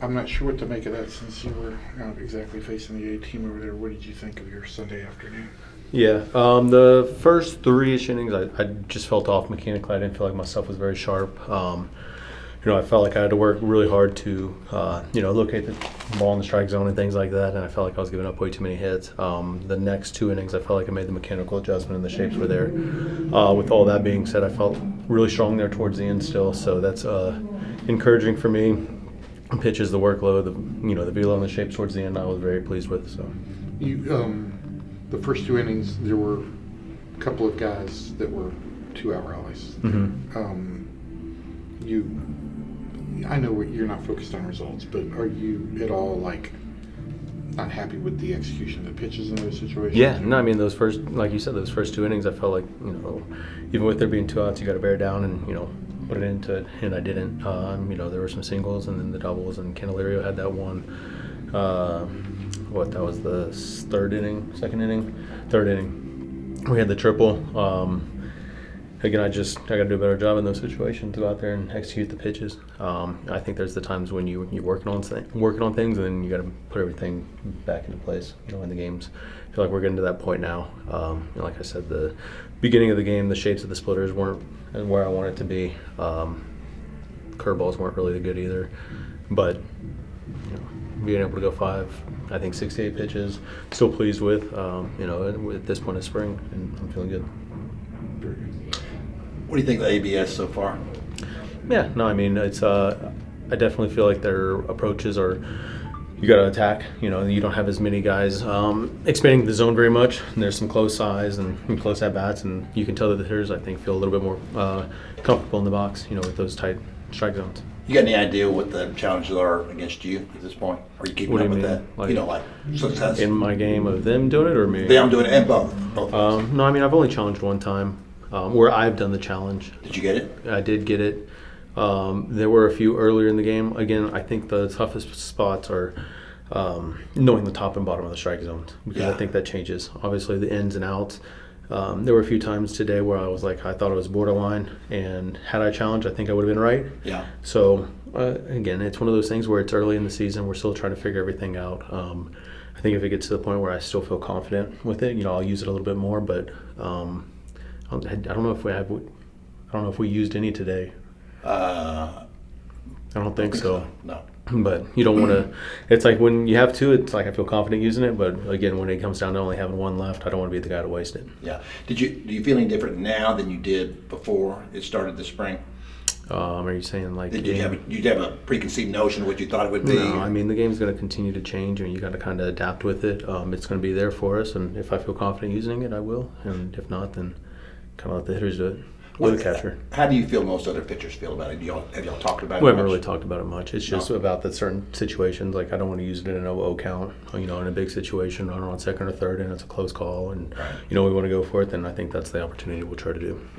I'm not sure what to make of that since you were not exactly facing the A team over there. What did you think of your Sunday afternoon? Yeah, the first three-ish innings, I just felt off mechanically. I didn't feel like my stuff was very sharp. I felt like I had to work really hard to, locate the ball in the strike zone and things like that, and I felt like I was giving up way too many hits. The next two innings, I felt like I made the mechanical adjustment and the shapes were there. With all that being said, I felt really strong there towards the end still, so that's encouraging for me. Pitches, the workload, the velo and the shapes towards the end, I was very pleased with. So, the first two innings, there were a couple of guys that were 2-out rallies. Mm-hmm. I know you're not focused on results, but are you at all not happy with the execution of the pitches in those situations? Yeah, no, I mean like you said, those first two innings, I felt like even with there being 2 outs, you got to bear down and put it into it, and I didn't. There were some singles and then the doubles, and Candelario had that one. That was the third inning. We had the triple. Again, I got to do a better job in those situations. Go out there and execute the pitches. I think there's the times when you're working on things, and then you got to put everything back into place. In the games, I feel like we're getting to that point now. Like I said, the beginning of the game, the shapes of the splitters weren't where I wanted to be. Curveballs weren't really good either, but being able to go 68 pitches, still pleased with. At this point of spring, and I'm feeling good. What do you think of the ABS so far? Yeah, no, I mean, it's I definitely feel like their approaches are, you got to attack. You don't have as many guys expanding the zone very much. And there's some close size and close at bats, and you can tell that the hitters, I think, feel a little bit more comfortable in the box. With those tight strike zones. You got any idea what the challenges are against you at this point? Are you keeping up with that? Like success in my game of them doing it or me? Them doing it, and both. No, I mean, I've only challenged one time. Where I've done the challenge. Did you get it? I did get it. There were a few earlier in the game. Again, I think the toughest spots are knowing the top and bottom of the strike zones, because I think that changes. Obviously, the ins and outs. There were a few times today where I was like, I thought it was borderline, and had I challenged, I think I would have been right. Yeah. So, again, it's one of those things where it's early in the season. We're still trying to figure everything out. I think if it gets to the point where I still feel confident with it, I'll use it a little bit more, but I don't know if we used any today. I don't think so. No. But you don't want to. It's like when you have two, it's like I feel confident using it. But again, when it comes down to only having one left, I don't want to be the guy to waste it. Yeah. Do you feel any different now than you did before it started this spring? Are you saying like? Did you have a preconceived notion of what you thought it would be? No, I mean the game's going to continue to change, and you got to kind of adapt with it. It's going to be there for us, and if I feel confident using it, I will. And if not, then kind of let the hitters do it. Or the catcher. How do you feel most other pitchers feel about it? Have y'all talked about it? We haven't really talked about it much. It's just about the certain situations. Like I don't want to use it in an 0-0 count. In a big situation, runner on second or third, and it's a close call, and we want to go for it. Then I think that's the opportunity we'll try to do. Yeah.